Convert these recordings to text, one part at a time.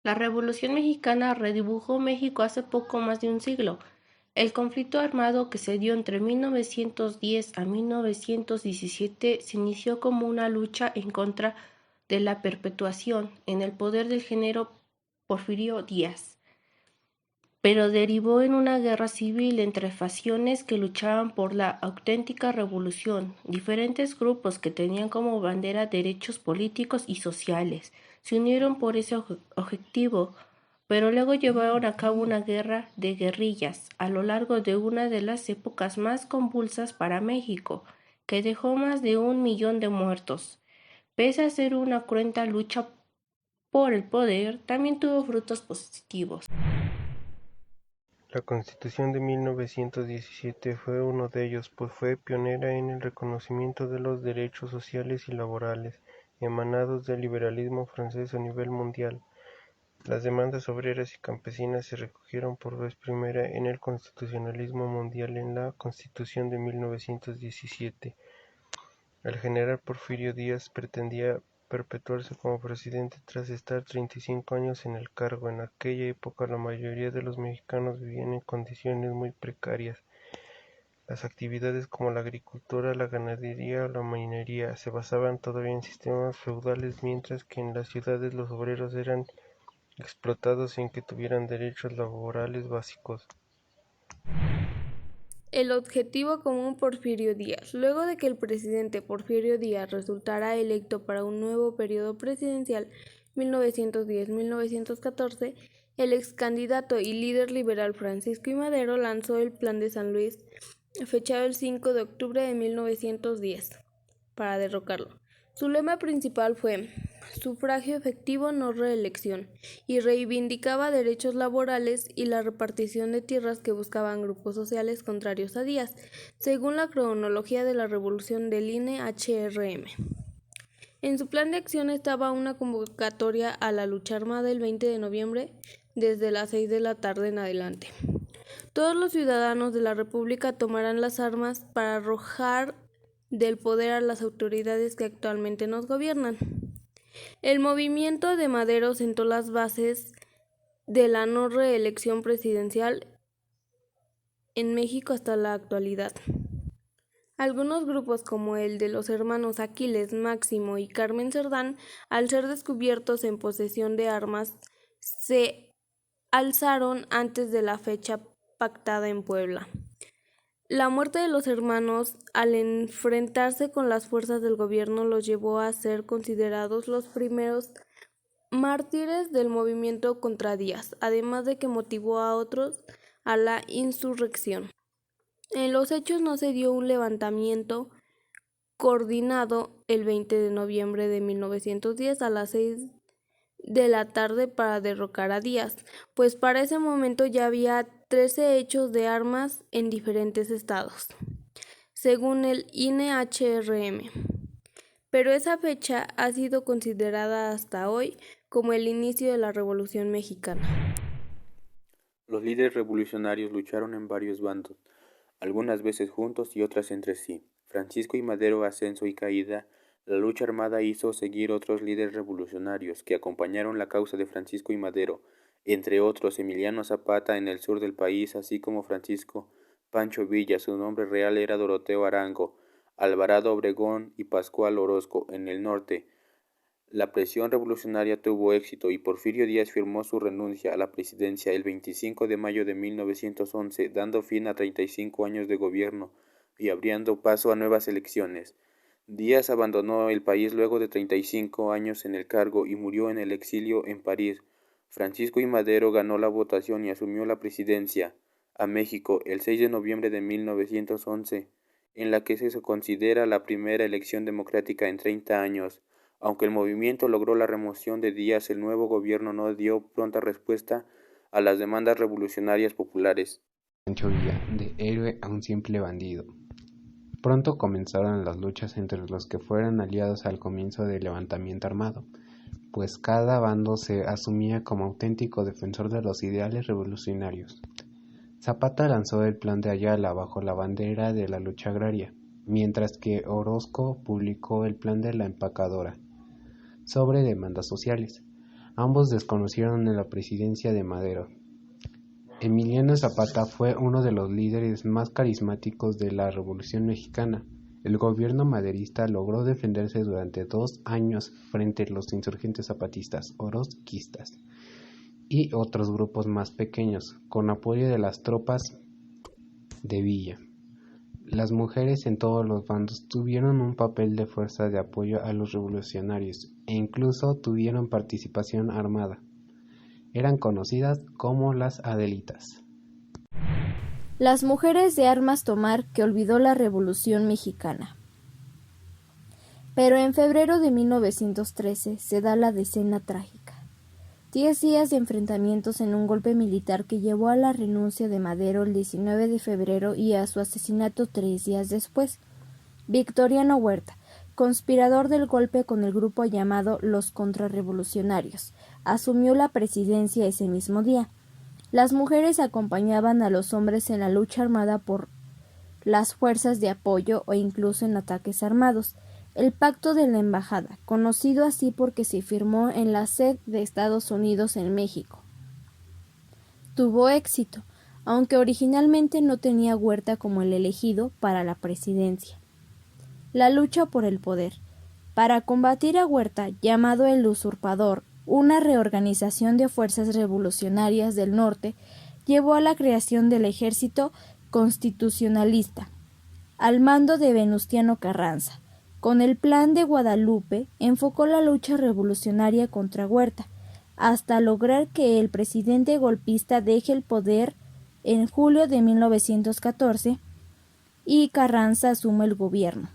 La Revolución Mexicana redibujó México hace poco más de un siglo. El conflicto armado que se dio entre 1910 a 1917 se inició como una lucha en contra de la perpetuación en el poder del género Porfirio Díaz, pero derivó en una guerra civil entre facciones que luchaban por la auténtica revolución. Diferentes grupos que tenían como bandera derechos políticos y sociales se unieron por ese objetivo, pero luego llevaron a cabo una guerra de guerrillas a lo largo de una de las épocas más convulsas para México, que dejó más de 1 millón de muertos. Pese a ser una cruenta lucha por el poder, también tuvo frutos positivos. La Constitución de 1917 fue uno de ellos, pues fue pionera en el reconocimiento de los derechos sociales y laborales, emanados del liberalismo francés a nivel mundial. Las demandas obreras y campesinas se recogieron por vez primera en el constitucionalismo mundial en la Constitución de 1917. El general Porfirio Díaz pretendía perpetuarse como presidente tras estar 35 años en el cargo. En aquella época la mayoría de los mexicanos vivían en condiciones muy precarias. Las actividades como la agricultura, la ganadería o la minería se basaban todavía en sistemas feudales, mientras que en las ciudades los obreros eran explotados sin que tuvieran derechos laborales básicos. El objetivo común Porfirio Díaz. Luego de que el presidente Porfirio Díaz resultara electo para un nuevo periodo presidencial 1910-1914, el ex candidato y líder liberal Francisco I. Madero lanzó el Plan de San Luis, fechado el 5 de octubre de 1910, para derrocarlo. Su lema principal fue sufragio efectivo, no reelección, y reivindicaba derechos laborales y la repartición de tierras que buscaban grupos sociales contrarios a Díaz, según la cronología de la revolución del INE-HRM. En su plan de acción estaba una convocatoria a la lucha armada el 20 de noviembre desde las 6 de la tarde en adelante. Todos los ciudadanos de la República tomarán las armas para arrojar del poder a las autoridades que actualmente nos gobiernan. El movimiento de Madero sentó las bases de la no reelección presidencial en México hasta la actualidad. Algunos grupos como el de los hermanos Aquiles, Máximo y Carmen Cerdán, al ser descubiertos en posesión de armas, se alzaron antes de la fecha pactada en Puebla. La muerte de los hermanos, al enfrentarse con las fuerzas del gobierno, los llevó a ser considerados los primeros mártires del movimiento contra Díaz, además de que motivó a otros a la insurrección. En los hechos no se dio un levantamiento coordinado el 20 de noviembre de 1910 a las 6 de la tarde para derrocar a Díaz, pues para ese momento ya había 13 hechos de armas en diferentes estados, según el INE-HRM. Pero esa fecha ha sido considerada hasta hoy como el inicio de la Revolución Mexicana. Los líderes revolucionarios lucharon en varios bandos, algunas veces juntos y otras entre sí. Francisco I. Madero, ascenso y caída. La lucha armada hizo seguir otros líderes revolucionarios que acompañaron la causa de Francisco I. Madero, entre otros Emiliano Zapata en el sur del país, así como Francisco Pancho Villa, su nombre real era Doroteo Arango, Alvarado Obregón y Pascual Orozco en el norte. La presión revolucionaria tuvo éxito y Porfirio Díaz firmó su renuncia a la presidencia el 25 de mayo de 1911, dando fin a 35 años de gobierno y abriendo paso a nuevas elecciones. Díaz abandonó el país luego de 35 años en el cargo y murió en el exilio en París. Francisco I. Madero ganó la votación y asumió la presidencia a México el 6 de noviembre de 1911, en la que se considera la primera elección democrática en 30 años. Aunque el movimiento logró la remoción de Díaz, el nuevo gobierno no dio pronta respuesta a las demandas revolucionarias populares. Pancho Villa, de héroe a un simple bandido. Pronto comenzaron las luchas entre los que fueron aliados al comienzo del levantamiento armado, pues cada bando se asumía como auténtico defensor de los ideales revolucionarios. Zapata lanzó el Plan de Ayala bajo la bandera de la lucha agraria, mientras que Orozco publicó el Plan de la Empacadora, sobre demandas sociales. Ambos desconocieron en la presidencia de Madero. Emiliano Zapata fue uno de los líderes más carismáticos de la Revolución Mexicana. El gobierno maderista logró defenderse durante 2 años frente a los insurgentes zapatistas, orosquistas y otros grupos más pequeños, con apoyo de las tropas de Villa. Las mujeres en todos los bandos tuvieron un papel de fuerza de apoyo a los revolucionarios e incluso tuvieron participación armada. Eran conocidas como las Adelitas. Las mujeres de armas tomar que olvidó la Revolución Mexicana. Pero en febrero de 1913 se da la decena trágica. 10 días de enfrentamientos en un golpe militar que llevó a la renuncia de Madero el 19 de febrero y a su asesinato 3 días después. Victoriano Huerta, conspirador del golpe con el grupo llamado Los Contrarrevolucionarios, asumió la presidencia ese mismo día. Las mujeres acompañaban a los hombres en la lucha armada por las fuerzas de apoyo o incluso en ataques armados. El Pacto de la Embajada, conocido así porque se firmó en la sede de Estados Unidos en México, tuvo éxito, aunque originalmente no tenía Huerta como el elegido para la presidencia. La lucha por el poder. Para combatir a Huerta, llamado el usurpador, una reorganización de fuerzas revolucionarias del norte llevó a la creación del Ejército Constitucionalista, al mando de Venustiano Carranza. Con el Plan de Guadalupe enfocó la lucha revolucionaria contra Huerta, hasta lograr que el presidente golpista deje el poder en julio de 1914 y Carranza asume el gobierno.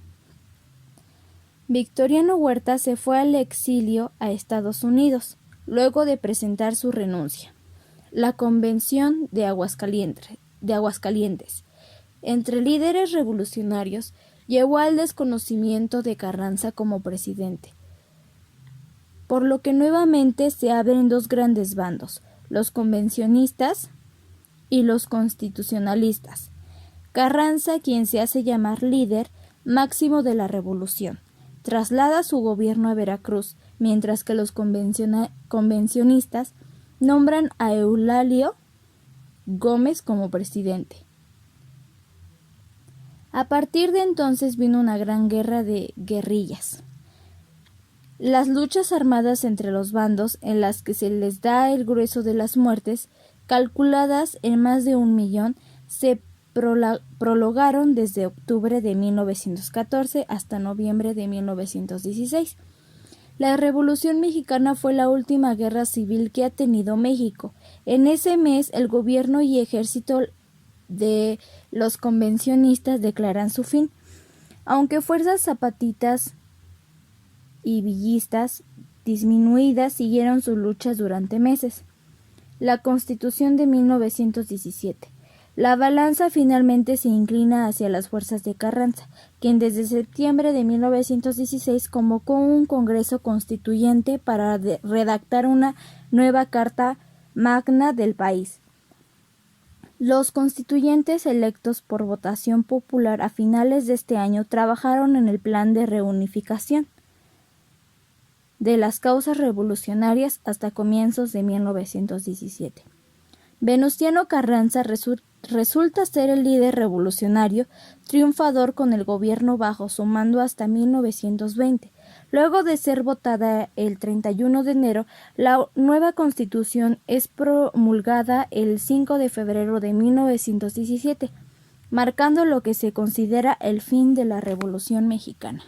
Victoriano Huerta se fue al exilio a Estados Unidos, luego de presentar su renuncia. La Convención de Aguascalientes, entre líderes revolucionarios, llevó al desconocimiento de Carranza como presidente, por lo que nuevamente se abren 2 grandes bandos, los convencionistas y los constitucionalistas. Carranza, quien se hace llamar líder máximo de la revolución, traslada su gobierno a Veracruz, mientras que los convencionistas nombran a Eulalio Gómez como presidente. A partir de entonces vino una gran guerra de guerrillas. Las luchas armadas entre los bandos, en las que se les da el grueso de las muertes, calculadas en más de 1 millón, se prolongaron desde octubre de 1914 hasta noviembre de 1916. La Revolución Mexicana fue la última guerra civil que ha tenido México. En ese mes, el gobierno y ejército de los convencionistas declaran su fin, aunque fuerzas zapatistas y villistas disminuidas siguieron sus luchas durante meses. La Constitución de 1917. La balanza finalmente se inclina hacia las fuerzas de Carranza, quien desde septiembre de 1916 convocó un Congreso Constituyente para redactar una nueva Carta Magna del país. Los constituyentes electos por votación popular a finales de este año trabajaron en el plan de reunificación de las causas revolucionarias hasta comienzos de 1917. Venustiano Carranza resulta ser el líder revolucionario triunfador con el gobierno bajo su mando hasta 1920. Luego de ser votada el 31 de enero, la nueva Constitución es promulgada el 5 de febrero de 1917, marcando lo que se considera el fin de la Revolución Mexicana.